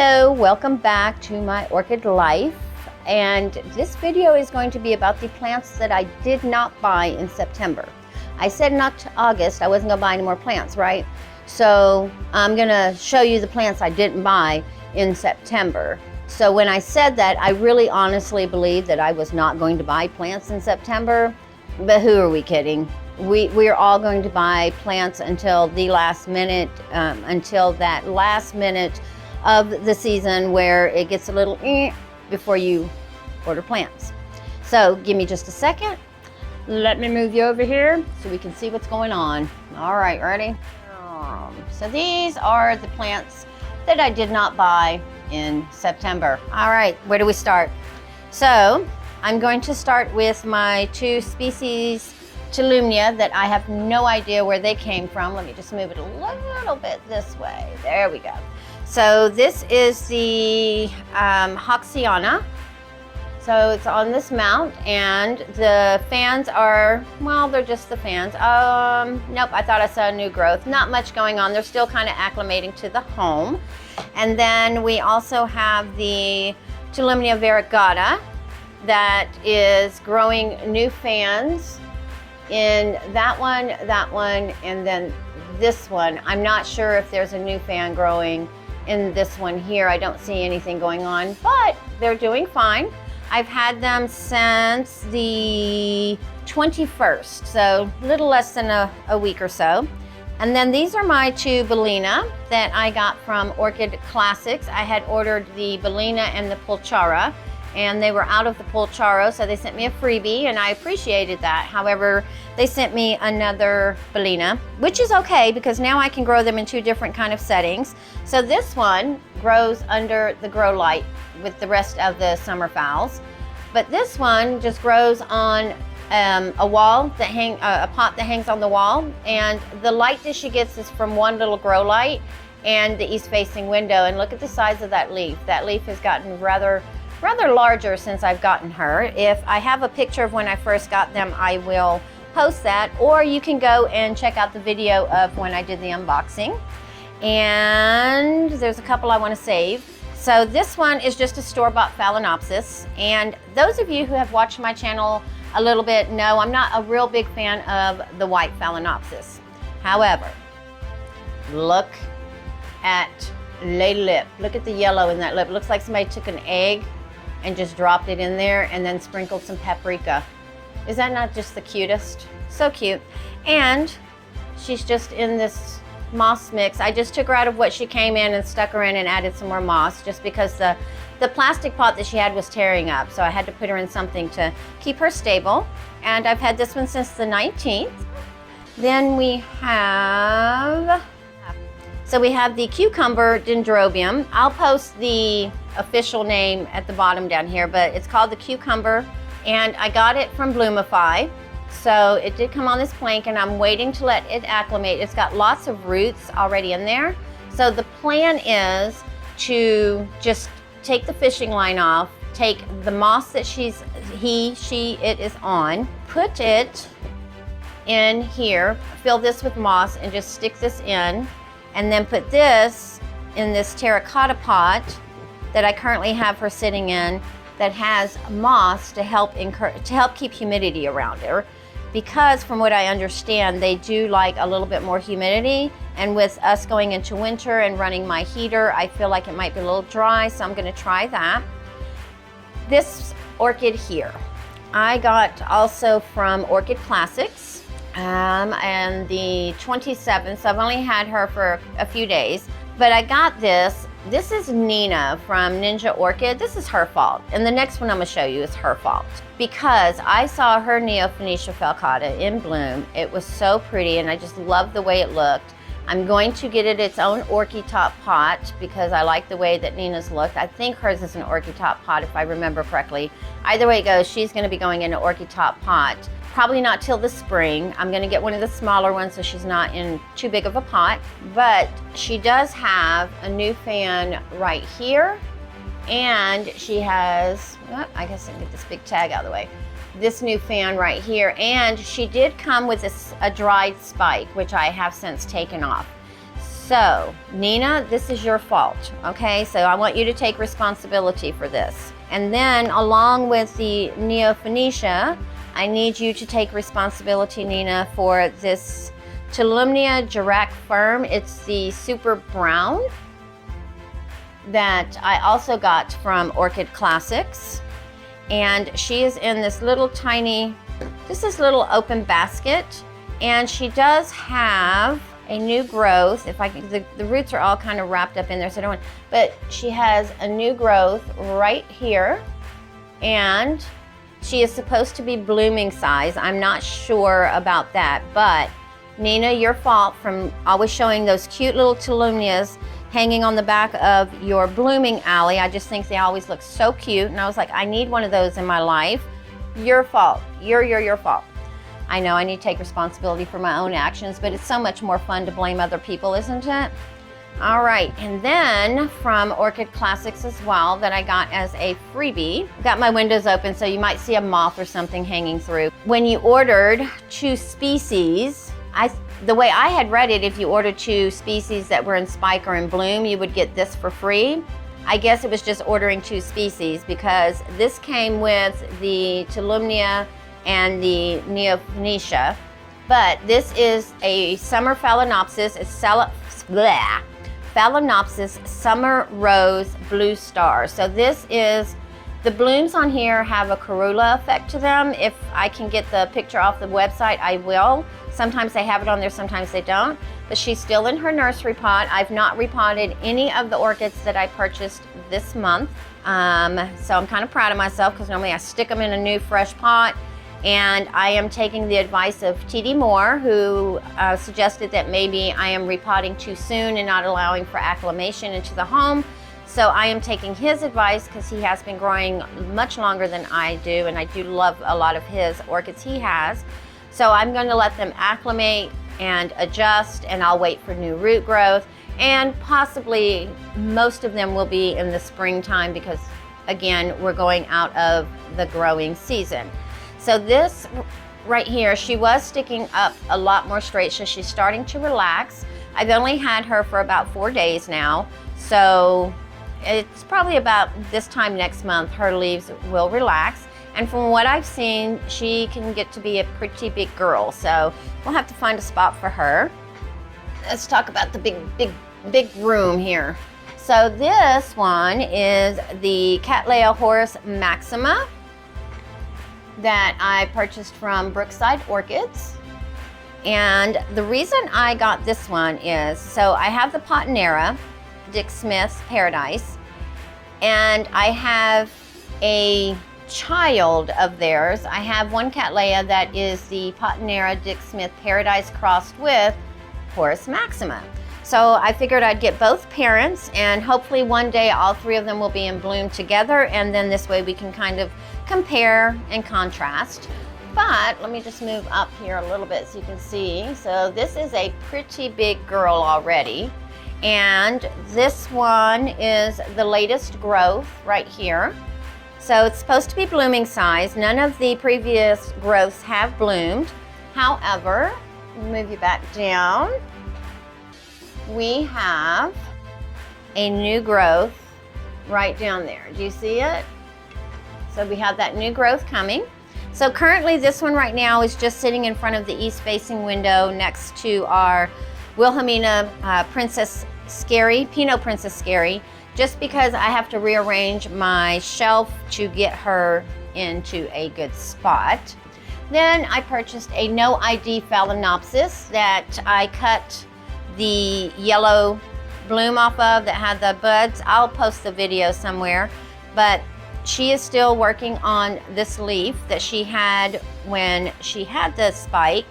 Hello, welcome back to my orchid life, and this video is going to be about the plants that I did not buy in September. I said in August I wasn't gonna buy any more plants, right? So I'm gonna show you the plants I didn't buy in September. So when I said that, I really honestly believed that I was not going to buy plants in September, but who are we kidding? We're all going to buy plants until the last minute, until that last minute of the season where it gets a little before you order plants. So give me just a second. Let me move you over here so we can see what's going on. All right, ready? So these are the plants that I did not buy in September. All right, where do we start? So I'm going to start with my two species Tillumnia that I have no idea where they came from. Let me just move it a little bit this way. There we go. So this is the Hoxiana. So it's on this mount, and the fans are, well, they're just the fans. Nope, I thought I saw a new growth. Not much going on. They're still kind of acclimating to the home. And then we also have the Tillumnia variegata that is growing new fans in that one, and then this one. I'm not sure if there's a new fan growing in this one here. I don't see anything going on, but they're doing fine. I've had them since the 21st, so a little less than a week or so. And then these are my two Bellina that I got from Orchid Classics. I had ordered the Bellina and the Pulchara, and they were out of the Pulcharo, so they sent me a freebie, and I appreciated that. However, they sent me another Bellina, which is okay because now I can grow them in two different kind of settings. So this one grows under the grow light with the rest of the summer phals, but this one just grows on a wall that a pot that hangs on the wall, and the light that she gets is from one little grow light and the east-facing window. And look at the size of that leaf. That leaf has gotten rather larger since I've gotten her. If I have a picture of when I first got them, I will post that, or you can go and check out the video of when I did the unboxing. And there's a couple I want to save. So this one is just a store-bought Phalaenopsis, and those of you who have watched my channel a little bit know I'm not a real big fan of the white Phalaenopsis. However, look at the lip. Look at the yellow in that lip. It looks like somebody took an egg and just dropped it in there and then sprinkled some paprika. Is that not just the cutest? So cute. And she's just in this moss mix. I just took her out of what she came in and stuck her in and added some more moss just because the plastic pot that she had was tearing up. So I had to put her in something to keep her stable. And I've had this one since the 19th. Then we have the cucumber dendrobium. I'll post the official name at the bottom down here, but it's called the cucumber, and I got it from Bloomify. So it did come on this plank, and I'm waiting to let it acclimate. It's got lots of roots already in there. So the plan is to just take the fishing line off, take the moss that it is on, put it in here, fill this with moss, and just stick this in. And then put this in this terracotta pot that I currently have her sitting in that has moss to help keep humidity around her. Because from what I understand, they do like a little bit more humidity. And with us going into winter and running my heater, I feel like it might be a little dry, so I'm gonna try that. This orchid here, I got also from Orchid Classics. And the 27th, so I've only had her for a few days, but I got this. This is Nina from Ninja Orchid. This is her fault, and the next one I'm gonna show you is her fault because I saw her Neophonetia falcata in bloom. It was so pretty, and I just loved the way it looked. I'm going to get it its own orchid top pot because I like the way that Nina's looked. I think hers is an orchid top pot if I remember correctly. Either way it goes, she's gonna be going in an orchid top pot. Probably not till the spring. I'm gonna get one of the smaller ones so she's not in too big of a pot, but she does have a new fan right here, and she has, well, I guess I can get this big tag out of the way. This new fan right here, and she did come with a dried spike, which I have since taken off. So, Nina, this is your fault, okay? So I want you to take responsibility for this. And then along with the Neophonetia, I need you to take responsibility, Nina, for this Tolumnia Girac Firm. It's the super brown that I also got from Orchid Classics. And she is in this little tiny, just this little open basket. And she does have a new growth. If I can, the roots are all kind of wrapped up in there, so I don't want, but she has a new growth right here. And she is supposed to be blooming size. I'm not sure about that, but Nina, your fault from always showing those cute little Tolumnias hanging on the back of your blooming alley. I just think they always look so cute. And I was like, I need one of those in my life. Your fault. Your fault. I know I need to take responsibility for my own actions, but it's so much more fun to blame other people, isn't it? All right, and then from Orchid Classics as well that I got as a freebie. Got my windows open so you might see a moth or something hanging through. When you ordered 2 species, the way I had read it, if you ordered 2 species that were in spike or in bloom, you would get this for free. I guess it was just ordering 2 species because this came with the Tolumnia and the Neophonetia, but this is a summer Phalaenopsis. It's Phalaenopsis Summer Rose Blue Star. So this is, the blooms on here have a corolla effect to them. If I can get the picture off the website, I will. Sometimes they have it on there, sometimes they don't. But she's still in her nursery pot. I've not repotted any of the orchids that I purchased this month. So I'm kind of proud of myself because normally I stick them in a new fresh pot. And I am taking the advice of T.D. Moore, who suggested that maybe I am repotting too soon and not allowing for acclimation into the home. So I am taking his advice because he has been growing much longer than I do, and I do love a lot of his orchids he has. So I'm going to let them acclimate and adjust, and I'll wait for new root growth. And possibly most of them will be in the springtime because, again, we're going out of the growing season. So this right here, she was sticking up a lot more straight, so she's starting to relax. I've only had her for about 4 days now, so it's probably about this time next month her leaves will relax. And from what I've seen, she can get to be a pretty big girl, so we'll have to find a spot for her. Let's talk about the big room here. So this one is the Cattleya Horus Maxima that I purchased from Brookside Orchids. And the reason I got this one is, so I have the Potinera, Dick Smith's Paradise, and I have a child of theirs. I have one Cattleya that is the Potinera Dick Smith Paradise crossed with Horus Maxima. So I figured I'd get both parents, and hopefully one day all 3 of them will be in bloom together, and then this way we can kind of compare and contrast. But let me just move up here a little bit so you can see. So this is a pretty big girl already, and this one is the latest growth right here. So it's supposed to be blooming size. None of the previous growths have bloomed. However, let me move you back down. We have a new growth right down there. Do you see it? So we have that new growth coming. So currently this one right now is just sitting in front of the east facing window next to our Wilhelmina Princess Scary, Pinot Princess Scary, just because I have to rearrange my shelf to get her into a good spot. Then I purchased a no ID Phalaenopsis that I cut the yellow bloom off of that had the buds. I'll post the video somewhere, but she is still working on this leaf that she had when she had the spike.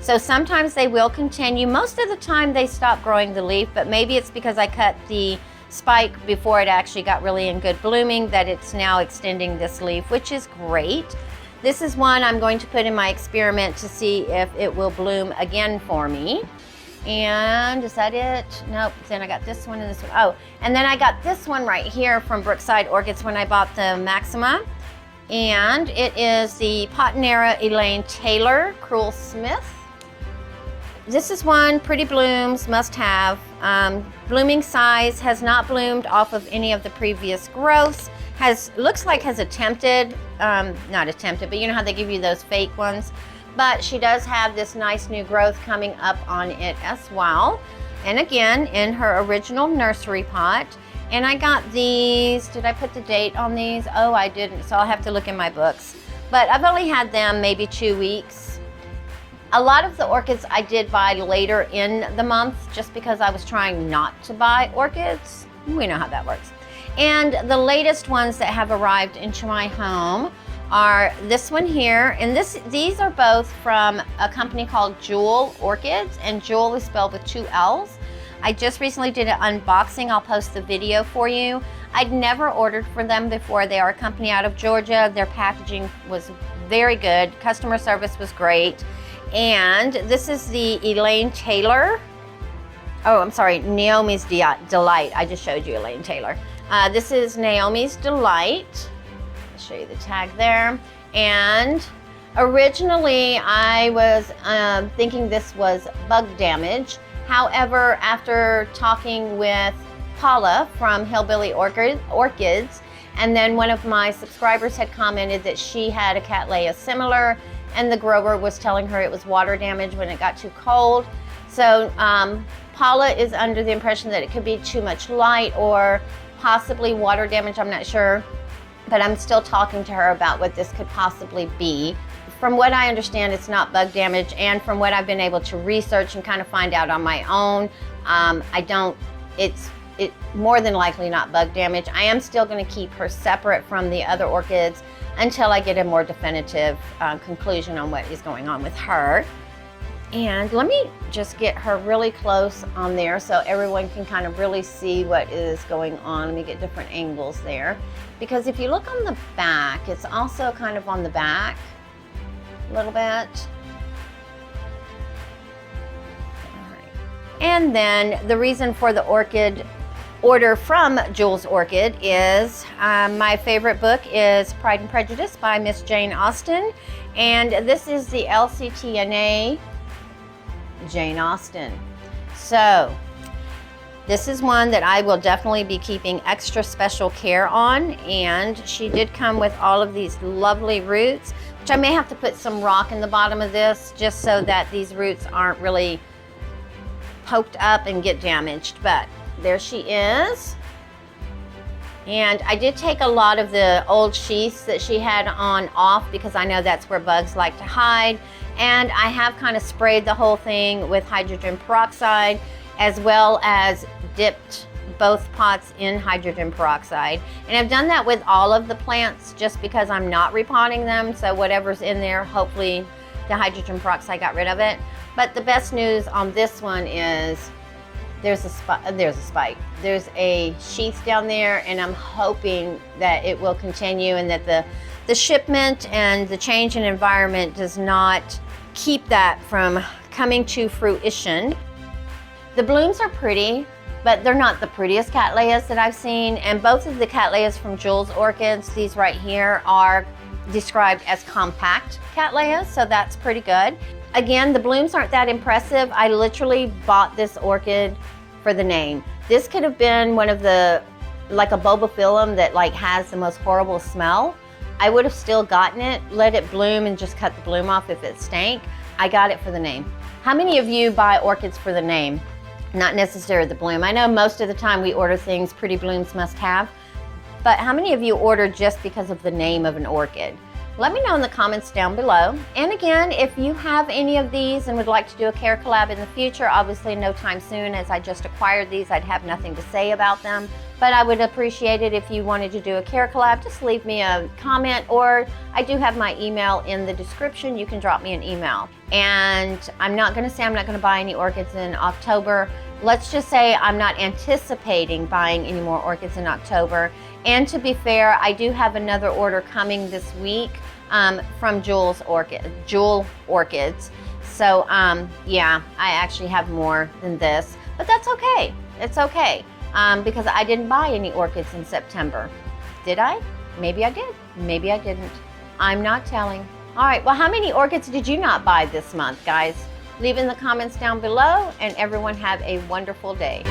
So sometimes they will continue. Most of the time they stop growing the leaf, but maybe it's because I cut the spike before it actually got really in good blooming that it's now extending this leaf, which is great. This is one I'm going to put in my experiment to see if it will bloom again for me. And is that it? Nope. Then I got this one and this one. Oh, and then I got this one right here from Brookside Orchids when I bought the Maxima. And it is the Potinera Elaine Taylor Cruel Smith. This is one, pretty blooms, must have. Blooming size, has not bloomed off of any of the previous growths. Looks like has attempted, not attempted, but you know how they give you those fake ones. But she does have this nice new growth coming up on it as well. And again, in her original nursery pot. And I got these, did I put the date on these? Oh, I didn't, so I'll have to look in my books. But I've only had them maybe 2 weeks. A lot of the orchids I did buy later in the month just because I was trying not to buy orchids. We know how that works. And the latest ones that have arrived into my home are this one here, and these are both from a company called Jewel Orchids, and Jewel is spelled with 2 L's. I just recently did an unboxing. I'll post the video for you. I'd never ordered for them before. They are a company out of Georgia. Their packaging was very good. Customer service was great. And this is the Elaine Taylor. Oh, I'm sorry, Naomi's Delight. I just showed you Elaine Taylor. This is Naomi's Delight. I'll show you the tag there. And originally I was thinking this was bug damage. However, after talking with Paula from Hillbilly Orchids, and then one of my subscribers had commented that she had a Cattleya similar, and the grower was telling her it was water damage when it got too cold. So Paula is under the impression that it could be too much light or possibly water damage, I'm not sure. But I'm still talking to her about what this could possibly be. From what I understand, it's not bug damage, and from what I've been able to research and kind of find out on my own, it's more than likely not bug damage. I am still going to keep her separate from the other orchids until I get a more definitive conclusion on what is going on with her. And let me just get her really close on there so everyone can kind of really see what is going on. Let me get different angles there. Because if you look on the back, it's also kind of on the back a little bit. All right. And then the reason for the orchid order from Jewel's Orchid is my favorite book is Pride and Prejudice by Miss Jane Austen. And this is the LCTNA Jane Austen. So this is one that I will definitely be keeping extra special care on, and she did come with all of these lovely roots, which I may have to put some rock in the bottom of this just so that these roots aren't really poked up and get damaged. But there she is. And I did take a lot of the old sheaths that she had on off because I know that's where bugs like to hide. And I have kind of sprayed the whole thing with hydrogen peroxide, as well as dipped both pots in hydrogen peroxide. And I've done that with all of the plants just because I'm not repotting them. So whatever's in there, hopefully the hydrogen peroxide got rid of it. But the best news on this one is there's a spike. There's a sheath down there, and I'm hoping that it will continue and that the shipment and the change in environment does not keep that from coming to fruition. The blooms are pretty, but they're not the prettiest Cattleyas that I've seen. And both of the Cattleyas from Jewel's Orchids, these right here, are described as compact Cattleyas, so that's pretty good. Again, the blooms aren't that impressive. I literally bought this orchid for the name. This could have been one of the, like a bulbophyllum that like has the most horrible smell. I would have still gotten it, let it bloom, and just cut the bloom off if it stank. I got it for the name. How many of you buy orchids for the name? Not necessarily the bloom. I know most of the time we order things pretty blooms must have, but how many of you order just because of the name of an orchid? Let me know in the comments down below. And again, if you have any of these and would like to do a care collab in the future, obviously no time soon, as I just acquired these, I'd have nothing to say about them. But I would appreciate it if you wanted to do a care collab. Just leave me a comment, or I do have my email in the description. You can drop me an email. And I'm not gonna say I'm not gonna buy any orchids in October. Let's just say I'm not anticipating buying any more orchids in October. And to be fair, I do have another order coming this week from Jewel Orchids. So yeah, I actually have more than this, but that's okay. It's okay because I didn't buy any orchids in September. Did I? Maybe I did. Maybe I didn't. I'm not telling. All right, well, how many orchids did you not buy this month, guys? Leave in the comments down below, and everyone have a wonderful day.